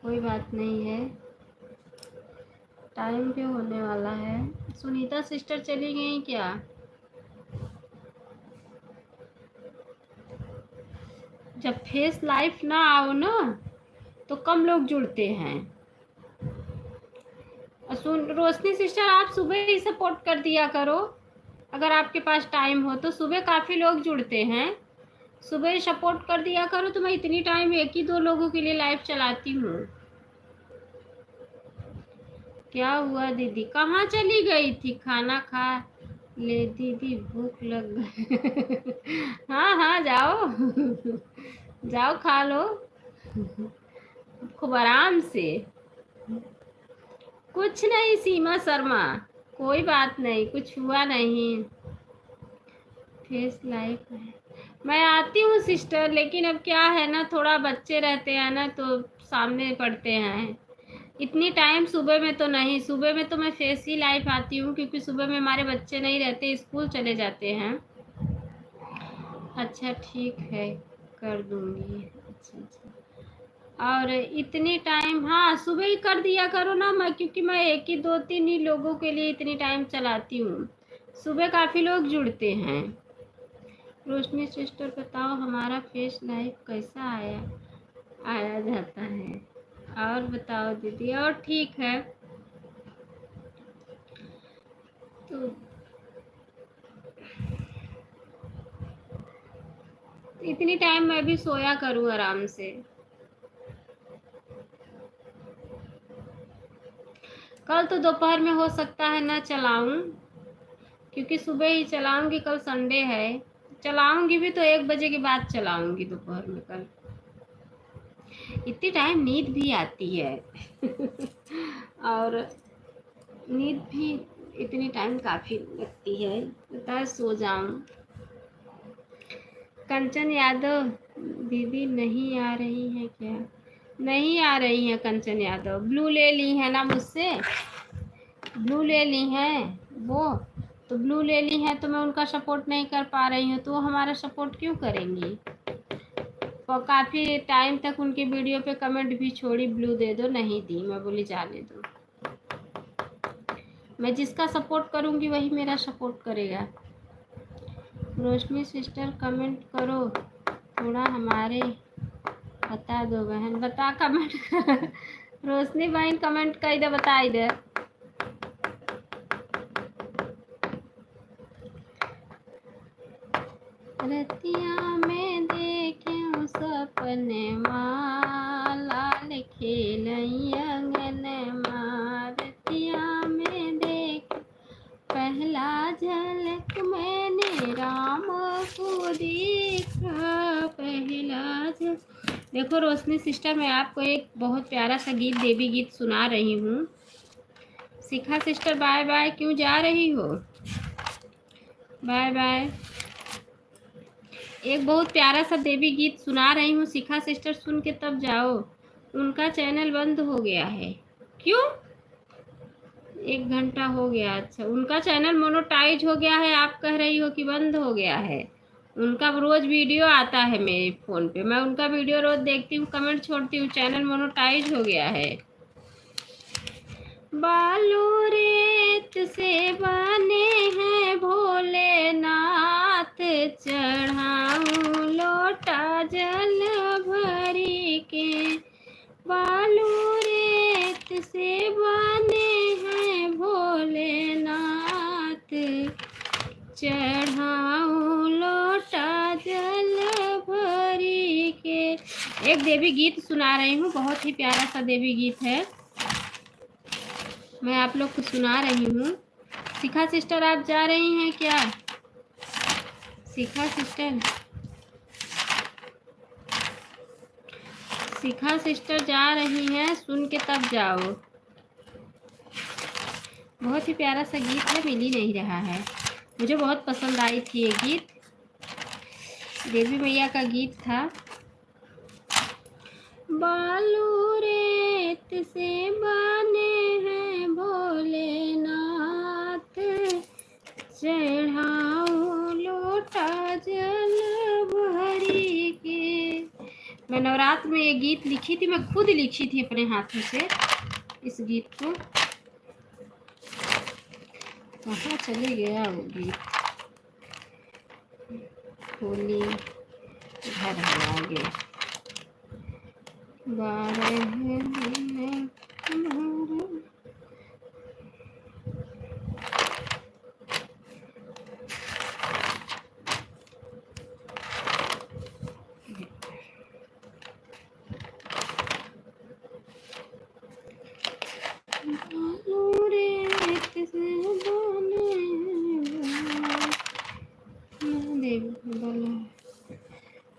[SPEAKER 1] कोई बात नहीं है, टाइम भी होने वाला है। सुनीता सिस्टर चली गई क्या? जब फेस लाइफ ना आओ ना तो कम लोग जुड़ते हैं। सुन रोशनी सिस्टर, आप सुबह ही सपोर्ट कर दिया करो, अगर आपके पास टाइम हो तो। सुबह काफ़ी लोग जुड़ते हैं, सुबह सपोर्ट कर दिया करो, तो मैं इतनी टाइम एक ही दो लोगों के लिए लाइव चलाती हूँ। क्या हुआ दीदी, कहाँ चली गई थी? खाना खा ले दीदी, भूख लग गई। हाँ हाँ, जाओ जाओ खा लो खूब आराम से। कुछ नहीं सीमा शर्मा, कोई बात नहीं, कुछ हुआ नहीं। फेस लाइफ है, मैं आती हूँ सिस्टर, लेकिन अब क्या है ना, थोड़ा बच्चे रहते हैं ना तो सामने पड़ते हैं, इतनी टाइम सुबह में तो नहीं, सुबह में तो मैं फेस ही लाइव आती हूँ क्योंकि सुबह में हमारे बच्चे नहीं रहते, स्कूल चले जाते हैं। अच्छा ठीक है, कर दूंगी। अच्छा, और इतनी टाइम, हाँ सुबह ही कर दिया करो ना, मैं क्योंकि मैं एक ही 2-3 ही लोगों के लिए इतनी टाइम चलाती हूँ, सुबह काफ़ी लोग जुड़ते हैं। रोशनी सिस्टर बताओ हमारा फेस लाइव कैसा आया जाता है? और बताओ दीदी। और ठीक है, तो इतनी टाइम मैं भी सोया करूँ आराम से। कल तो दोपहर में हो सकता है ना चलाऊं, क्योंकि सुबह ही चलाऊंगी, कल संडे है। चलाऊंगी भी तो 1 बजे के बाद चलाऊंगी दोपहर में कल। इतनी टाइम नींद भी आती है और नींद भी इतनी टाइम काफ़ी लगती है, बता सो जाऊं। कंचन यादव दीदी नहीं आ रही है क्या? नहीं आ रही है कंचन यादव, ब्लू ले ली है ना मुझसे, ब्लू ले ली हैं वो, तो ब्लू ले ली है तो मैं उनका सपोर्ट नहीं कर पा रही हूँ, तो वो हमारा सपोर्ट क्यों करेंगी? और काफ़ी टाइम तक उनकी वीडियो पे कमेंट भी छोड़ी, ब्लू दे दो, नहीं दी। मैं बोली जाने दो, मैं जिसका सपोर्ट करूँगी वही मेरा सपोर्ट करेगा। रोशनी सिस्टर कमेंट करो थोड़ा हमारे बता दो बहन, बता कमेंट रोशनी बहन कमेंट कर दे, बता दे। रतिया में देखे सपने लाल खेलई अंगन रतिया में देख पहला झलक मैंने राम को देखा पहला झलक। देखो रोशनी सिस्टर, मैं आपको एक बहुत प्यारा सा गीत, देवी गीत सुना रही हूँ। शिखा सिस्टर बाय बाय, क्यों जा रही हो? Bye bye. एक बहुत प्यारा सा देवी गीत सुना रही हूँ, शिखा सिस्टर सुन के तब जाओ। उनका चैनल बंद हो गया है, क्यों? 1 घंटा हो गया। अच्छा, उनका चैनल मोनेटाइज हो गया है, आप कह रही हो कि बंद हो गया है? उनका रोज वीडियो आता है मेरे फ़ोन पे, मैं उनका वीडियो रोज देखती हूँ, कमेंट छोड़ती हूँ, चैनल मोनेटाइज हो गया है। बालू रेत से बने हैं भोलेनाथ, चढ़ाऊं लोटा जल भरी के। बालू रेत से बने हैं भोलेनाथ, चढ़ाऊं लोटा जल भरी के। एक देवी गीत सुना रही हूँ, बहुत ही प्यारा सा देवी गीत है, मैं आप लोग को सुना रही हूँ। शिखा सिस्टर आप जा रही हैं क्या? शिखा सिस्टर, शिखा सिस्टर जा रही हैं, सुन के तब जाओ। बहुत ही प्यारा सा गीत है, मिल ही नहीं रहा है, मुझे बहुत पसंद आई थी ये गीत, देवी मैया का गीत था। बालू रेत से बने हैं भोलेनाथ, चढ़ाऊं लोटा जल भरी के। मैं नवरात्र में ये गीत लिखी थी, मैं खुद लिखी थी अपने हाथों से इस गीत को। कहाँ चले गया वो गीत? होली घर है आगे, 12 में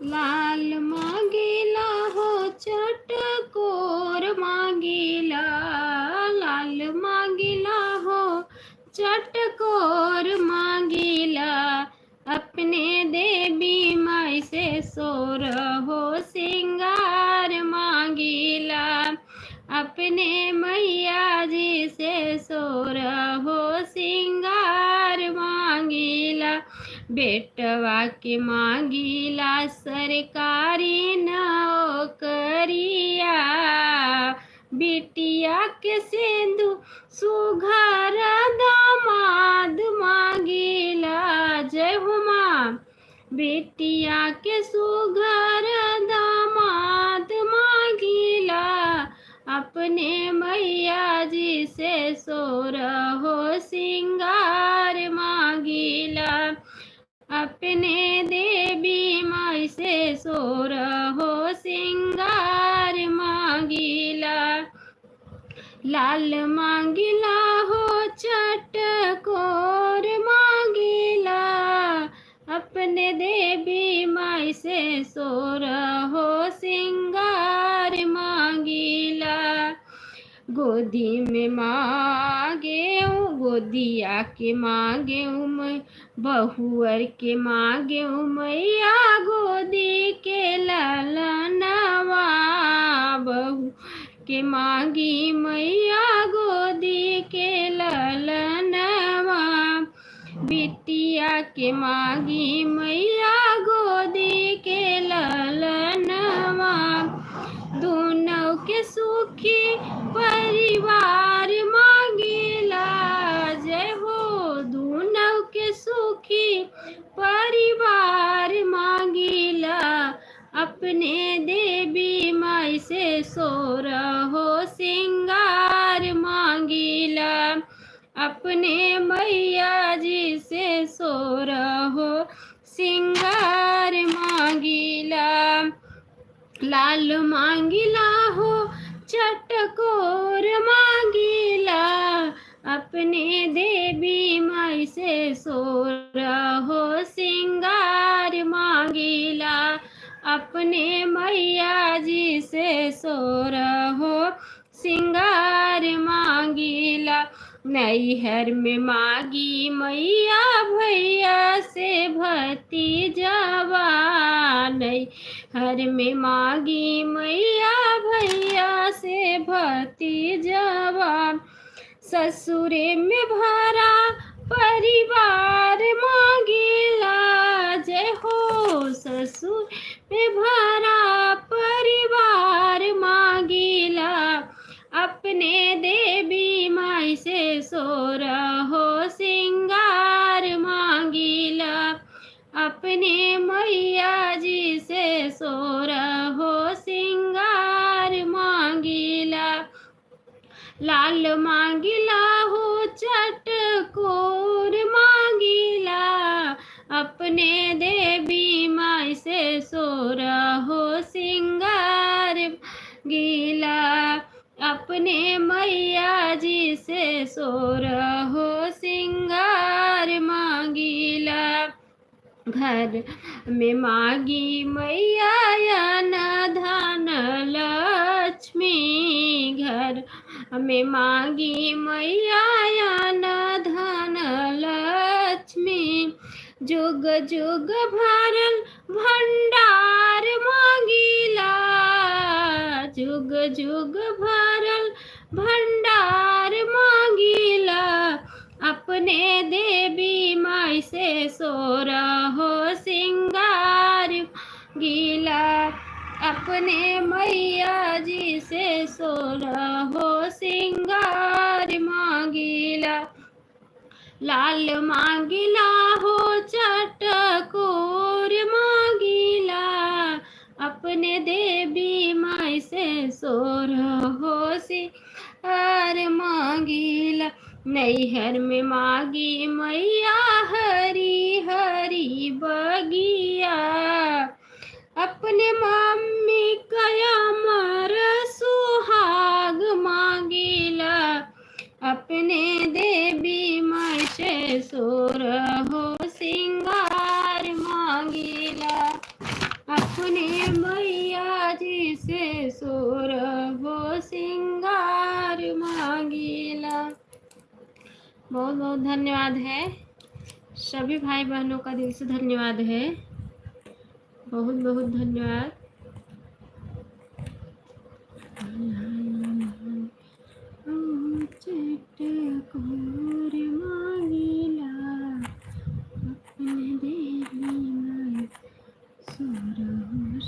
[SPEAKER 1] लाल मांगेला हो चटकोर मांगेला, लाल मांगेला हो चटकोर मांगेला, अपने देवी माई से सोर हो सिंगार मांगेला, अपने मैया जी से सोरहो सिंगार मांगीला। बेटवा के मांगीला सरकारी नौकरिया। बिटिया के सिंधु सुघर दामाद मांगीला। जय हो माँ। बेटिया के सुघर दामाद मांगीला। अपने मैया जी से सोरहो सिंगार मांगीला। अपने देवी माई से सोरहो सिंगार मांगीला। लाल मांगीला हो चटकोर मांगीला। अपने देवी माई से सोरहो सिंगार मांगीला। गोदी में मांगे गोदिया के मांगे मैं बहुअर के मांगे मैया गोदी के ललनवा। बहू के मांगी मैया गोदी के ललनवा। बिटिया के मांगी मैया गोदी के ललनवा। दोनों के सुखी परिवार मांगीला। जय हो। दोनों के सुखी परिवार मांगीला। अपने देवी माई से सोरहो सिंगार मांगीला। अपने मैया जी से सोरहो सिंगार मांगीला। लाल मांगीला हो चटकोर मांगीला। अपने देवी माई से सोरहो सिंगार मांगीला। अपने मैया जी से सोरहो सिंगार मांगीला। नैहर में मांगी मैया भैया से भतीजवा। नैहर में मांगी मैया भैया से भतीजवा। ससुरे में भरा परिवार मांगीला। जय हो। ससुर में भरा परिवार मांगीला। अपने देवी माई से सोरहो सिंगार मांगीला। अपने मैया जी से सोरहो सिंगार मांगीला। लाल मांगीला हो चटकोर मांगीला। अपने देवी माई से सोरहो सिंगार मांगीला। अपने मैया जी से सोरहो सिंगार मांगीला। घर में मांगी मैया धन लक्ष्मी। घर में मांगी मैया धन लक्ष्मी। जुग जुग भरल भंडार मांगीला। जुग जुग भरल भंडार मांगीला। अपने देवी माई से सोरहो सिंगार मांगीला। अपने मैया जी से सोरहो सिंगार मांगीला। लाल मांगीला हो चटकोर मांगीला। अपने देवी माई से सोरहो सिंगार मांगीला। नैहर में मांगी मैया हरी हरी बगिया। अपने मम्मी कया मर सुहाग मांगीला। अपने देवी माई से सोरहो सिंगार मांगीला। अपने मैया जी से सोरहो सिंगार मांगीला। बहुत बहुत धन्यवाद है। सभी भाई बहनों का दिल से धन्यवाद है। बहुत बहुत धन्यवाद।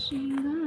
[SPEAKER 1] श्रीराम